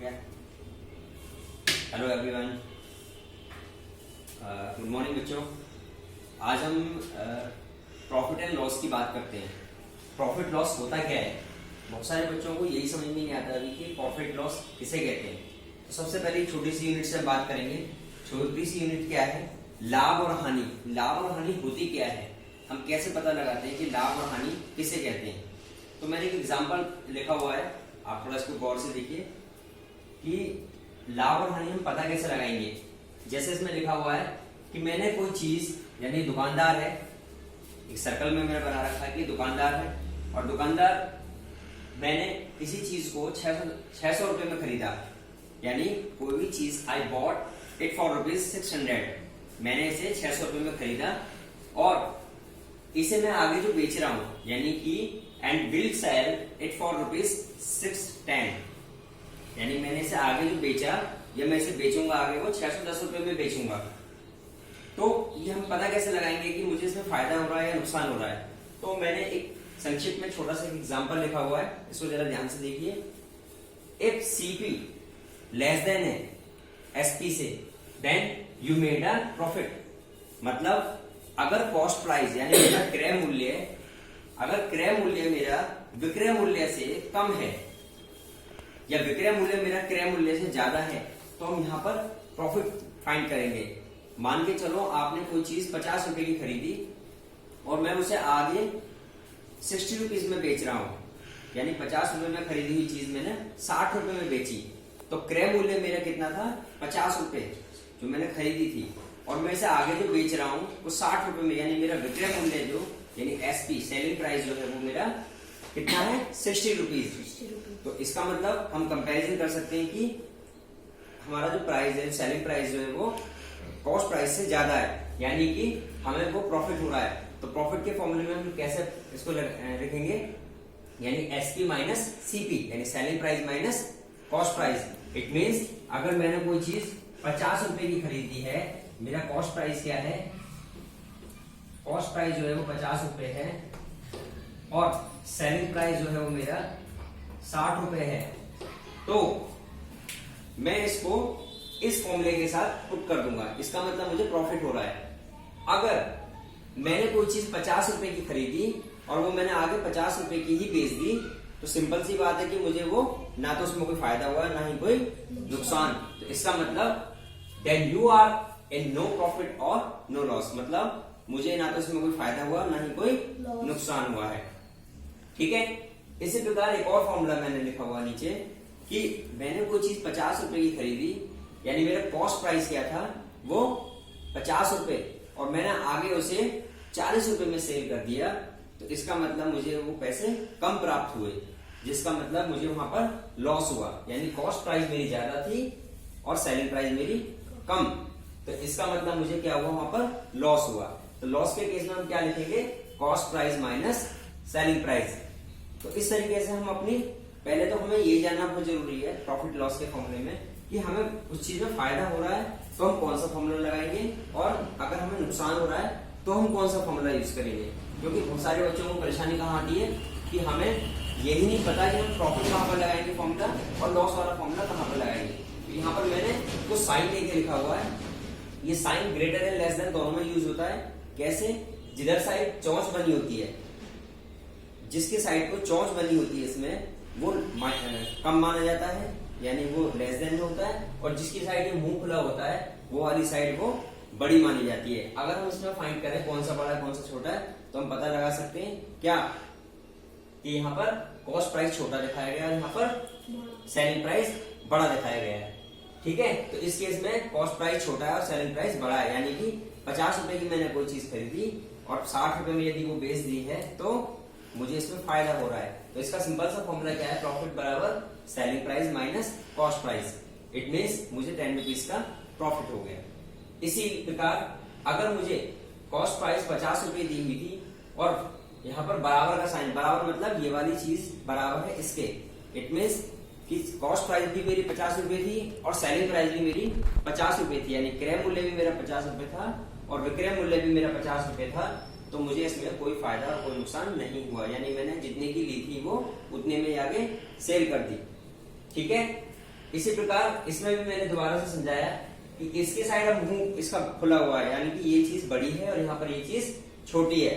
क्या? Hello everyone, good morning बच्चों। आज हम प्रॉफिट एंड लॉस की बात करते हैं। प्रॉफिट लॉस होता क्या है? बहुत सारे बच्चों को यही समझ में नहीं आता अभी कि प्रॉफिट लॉस किसे कहते हैं। तो सबसे पहले छोटी सी यूनिट से बात करेंगे। छोटी सी यूनिट क्या है? लाभ और हानि। लाभ और हानि होती क्या है, हम कैसे पता लगाते हैं कि लाभ और हानि किसे कहते हैं? तो मैंने एक एग्जाम्पल लिखा हुआ है, आप थोड़ा इसको गौर से देखिए कि लाभ और हानि हम पता कैसे लगाएंगे। जैसे इसमें लिखा हुआ है कि मैंने कोई चीज, यानी दुकानदार है, एक सर्कल में मैंने बना रखा है कि दुकानदार है, और दुकानदार मैंने किसी चीज को 600 रुपए में खरीदा, यानी कोई भी चीज आई बॉट इट फॉर ₹600, मैंने इसे 600 रुपए में खरीदा और इसे मैं आगे जो बेच रहा हूं, यानी कि and will sell it for ₹610, यानी मैंने इसे आगे जो बेचा या मैं इसे बेचूंगा आगे वो 610 रुपए में बेचूंगा। तो ये हम पता कैसे लगाएंगे कि मुझे इसमें फायदा हो रहा है या नुकसान हो रहा है? तो मैंने एक संक्षिप्त में छोटा सा एग्जांपल लिखा हुआ है, इसको जरा ध्यान से देखिए। इफ सीपी लेस देन है एसपी से, then you made a profit. मतलब अगर कॉस्ट प्राइस यानी मेरा क्रय मूल्य, अगर क्रय मूल्य मेरा विक्रय मूल्य से कम है या विक्रय मूल्य मेरा क्रय मूल्य से ज्यादा है, तो हम यहाँ पर प्रॉफिट फाइंड करेंगे। मान के चलो आपने कोई चीज 50 रुपए की खरीदी और मैं उसे आगे 60 रुपीज में बेच रहा हूं, यानी 50 रुपए में खरीदी हुई चीज मैंने 60 रुपए में बेची, तो क्रय मूल्य मेरा कितना था? 50 रुपए जो मैंने खरीदी थी, और मैं इसे आगे जो बेच रहा हूं वो 60 रुपए में, यानी मेरा विक्रय मूल्य जो यानी एसपी सेलिंग प्राइस जो है वो मेरा कितना है? 60 रुपीज। तो इसका मतलब हम कंपैरिजन कर सकते हैं कि हमारा जो प्राइस है, सेलिंग प्राइस जो है वो कॉस्ट प्राइस से ज्यादा है, यानी कि हमें वो प्रॉफिट हो रहा है। तो प्रॉफिट के फॉर्मूले में हम कैसे इसको लिखेंगे? यानी एसपी माइनस सीपी, यानी selling price minus cost price. It means अगर मैंने कोई चीज 50 रुपए की खरीदी है, मेरा कॉस्ट प्राइस क्या है? कॉस्ट प्राइस जो है वो 50 रुपए है और सेलिंग प्राइस जो है वो मेरा 60 रुपए है। तो मैं इसको इस फॉर्मूले के साथ पुट कर दूंगा, इसका मतलब मुझे प्रॉफिट हो रहा है। अगर मैंने कोई चीज 50 रुपए की खरीदी और वो मैंने आगे 50 रुपए की ही बेच दी, तो सिंपल सी बात है कि मुझे वो ना तो उसमें कोई फायदा हुआ ना ही कोई नुकसान। तो इसका मतलब then you are in no profit और नो लॉस, मतलब मुझे ना तो इसमें कोई फायदा हुआ ना ही कोई नुकसान हुआ है। ठीक है। इसी प्रकार एक और फॉर्मूला मैंने लिखा हुआ नीचे कि मैंने कोई चीज 50 रुपए की खरीदी, यानी मेरा कॉस्ट प्राइस क्या था? वो 50 रुपए, और मैंने आगे उसे 40 रुपए में सेल कर दिया, तो इसका मतलब मुझे वो पैसे कम प्राप्त हुए, जिसका मतलब मुझे वहां पर लॉस हुआ, यानी कॉस्ट प्राइस मेरी ज्यादा थी और सेलिंग प्राइस मेरी कम। तो इसका मतलब मुझे क्या हुआ? वहां पर लॉस हुआ। तो लॉस के केस में हम क्या लिखेंगे? Cost price minus selling price. तो इस तरीके से हम अपनी, पहले तो हमें ये जानना बहुत जरूरी है प्रॉफिट लॉस के फॉर्मूले में कि हमें उस चीज में फायदा हो रहा है तो हम कौन सा फॉर्मूला लगाएंगे, और अगर हमें नुकसान हो रहा है तो हम कौन सा फॉर्मूला यूज करेंगे। क्योंकि बहुत सारे बच्चों को परेशानी कहाँ आती है कि हमें यही नहीं पता कि हम प्रॉफिट कहाँ पर लगाएंगे फॉर्मूला और लॉस वाला फॉर्मूला कहाँ पर लगाएंगे। तो यहाँ पर मैंने कुछ साइन लेके लिखा हुआ है, ये sign greater and less than दोनों में यूज होता है। कैसे? जिधर साइड चौंच बनी होती है, जिसके साइड को चौंच बनी होती है इसमें, वो कम माना जाता है, यानी वो लेस देन में होता है, और जिसकी साइड में मुंह खुला होता है वो वाली साइड वो बड़ी मानी जाती है। अगर हम इसमें फाइंड करें कौन सा बड़ा है कौन सा छोटा है, तो हम पता लगा सकते हैं क्या कि यहाँ पर कॉस्ट प्राइस छोटा दिखाया गया है, यहाँ पर सेलिंग प्राइस बड़ा दिखाया गया है। ठीक है। तो इस केस में कॉस्ट प्राइस छोटा है और सेलिंग प्राइस बड़ा है, यानी कि 50 रुपए की मैंने कोई चीज खरीदी और 60 रुपए में यदि वो बेच दी है तो मुझे इसमें फायदा हो रहा है। तो इसका सिंपल सा फॉर्मूला क्या है? प्रॉफिट बराबर selling price minus cost price. It means मुझे 10 रुपीज का प्रॉफिट हो गया। इसी प्रकार अगर मुझे कॉस्ट प्राइस 50 रुपए दी हुई थी और यहाँ पर बराबर का साइन, बराबर मतलब ये वाली चीज बराबर है इसके, इट मीन्स कि कॉस्ट प्राइस भी मेरी 50 रुपए थी और सेलिंग प्राइस भी मेरी 50 रुपए थी, यानी क्रय मूल्य भी मेरा 50 रुपए था और विक्रय मूल्य भी मेरा 50 रुपए था, तो मुझे इसमें कोई फायदा और कोई नुकसान नहीं हुआ, यानी मैंने जितने की ली थी वो उतने में आगे सेल कर दी। ठीक है। इसी प्रकार इसमें भी मैंने दोबारा से समझाया कि इसके साइड अब मुंह इसका खुला हुआ है, यानी कि ये चीज बड़ी है और यहाँ पर ये चीज छोटी है।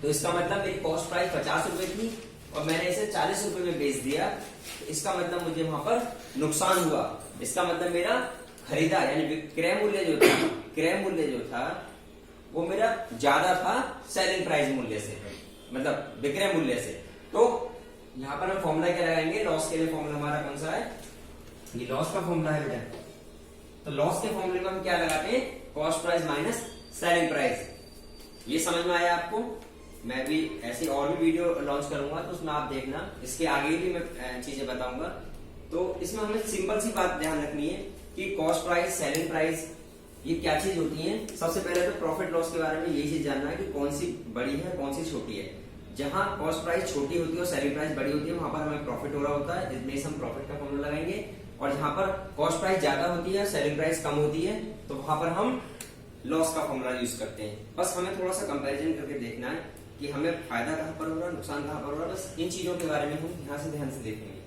तो इसका मतलब मेरी कॉस्ट प्राइस 50 रुपए थी और मैंने इसे 40 रुपए में बेच दिया, तो इसका मतलब मुझे वहां पर नुकसान हुआ। इसका मतलब मेरा खरीदा यानी विक्रय मूल्य जो था, क्रय मूल्य जो था वो मेरा ज्यादा था सेलिंग प्राइस मूल्य से, मतलब विक्रय मूल्य से। तो यहाँ पर हम फॉर्मूला क्या लगाएंगे, लॉस के लिए फॉर्मूला हमारा कौन सा है, ये लॉस का फॉर्मूला है बेटा। तो लॉस के फॉर्मूले में हम क्या लगाते हैं, cost price minus selling price. ये समझ में आया आपको? मैं भी ऐसी और भी वीडियो लॉन्च करूंगा तो उसमें आप देखना, इसके आगे भी मैं चीजें बताऊंगा। तो इसमें हमें सिंपल सी बात ध्यान रखनी है कि कॉस्ट प्राइस, सेलिंग प्राइस ये क्या चीज होती है। सबसे पहले तो प्रॉफिट लॉस के बारे में यही चीज जानना है कि कौन सी बड़ी है कौन सी छोटी है। जहां कॉस्ट प्राइस छोटी होती है और सेलिंग प्राइस बड़ी होती है वहां पर हमें प्रॉफिट हो रहा होता है, इसमें हम प्रॉफिट का फॉर्मूला लगाएंगे। और जहां पर कॉस्ट प्राइस ज्यादा होती है, सेलिंग प्राइस कम होती है, तो वहां पर हम लॉस का फॉर्मूला यूज करते हैं। बस हमें थोड़ा सा कंपैरिजन करके देखना है कि हमें फायदा कहां पर हो रहा है, नुकसान कहां पर हो रहा है। बस इन चीजों के बारे में हम ध्यान से देखेंगे,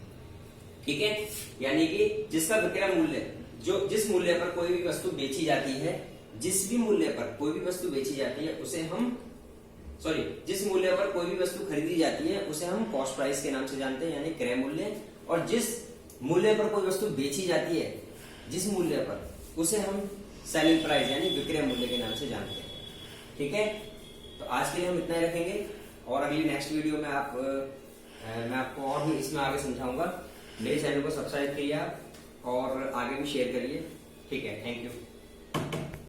ठीक है। यानी कि जिसका विक्रय मूल्य, जो जिस मूल्य पर कोई भी वस्तु बेची जाती है, जिस भी मूल्य पर कोई भी वस्तु बेची जाती है उसे हम जिस मूल्य पर कोई भी वस्तु खरीदी जाती है उसे हम कॉस्ट प्राइस के नाम से जानते हैं, यानी क्रय मूल्य। और जिस मूल्य पर कोई वस्तु बेची जाती है, जिस मूल्य पर, उसे हम सेलिंग प्राइस यानी विक्रय मूल्य के नाम से जानते हैं, ठीक है। तो आज के लिए हम इतना ही रखेंगे और अगली नेक्स्ट वीडियो में मैं आपको और भी इसमें आगे समझाऊंगा। मेरे चैनल को सब्सक्राइब करिए आप और आगे भी शेयर करिए, ठीक है। Thank you.